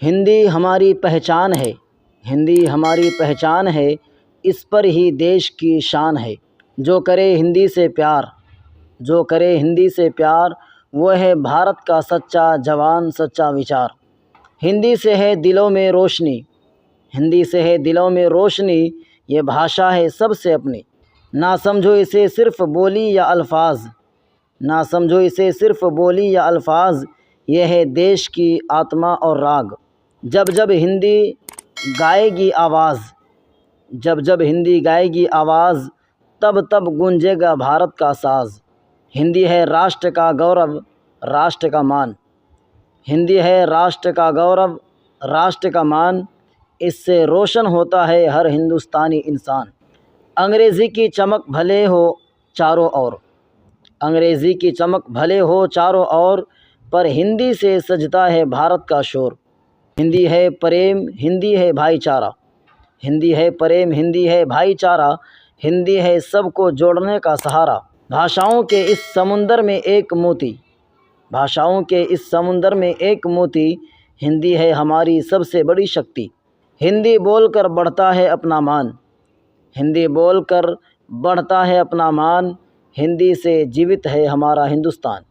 हिंदी हमारी पहचान है, हिंदी हमारी पहचान है, इस पर ही देश की शान है। जो करे हिंदी से प्यार, जो करे हिंदी से प्यार, वो है भारत का सच्चा जवान, सच्चा विचार। हिंदी से है दिलों में रोशनी, हिंदी से है दिलों में रोशनी, ये भाषा है सबसे अपनी। ना समझो इसे सिर्फ़ बोली या अल्फाज, ना समझो इसे सिर्फ़ बोली या अल्फाज, ये है देश की आत्मा और राग। जब जब हिंदी गाएगी आवाज़, जब जब हिंदी गाएगी आवाज़, तब तब गूंजेगा भारत का साज़। हिंदी है राष्ट्र का गौरव, राष्ट्र का मान, हिंदी है राष्ट्र का गौरव, राष्ट्र का मान, इससे रोशन होता है हर हिंदुस्तानी इंसान। अंग्रेज़ी की चमक भले हो चारों ओर, अंग्रेज़ी की चमक भले हो चारों ओर, पर हिंदी से सजता है भारत का शोर। हिंदी है प्रेम, हिंदी है भाईचारा, हिंदी है प्रेम, हिंदी है भाईचारा, हिंदी है सबको जोड़ने का सहारा। भाषाओं के इस समुंदर में एक मोती, भाषाओं के इस समुंदर में एक मोती, हिंदी है हमारी सबसे बड़ी शक्ति। हिंदी बोलकर बढ़ता है अपना मान, हिंदी बोलकर बढ़ता है अपना मान, हिंदी से जीवित है हमारा हिंदुस्तान।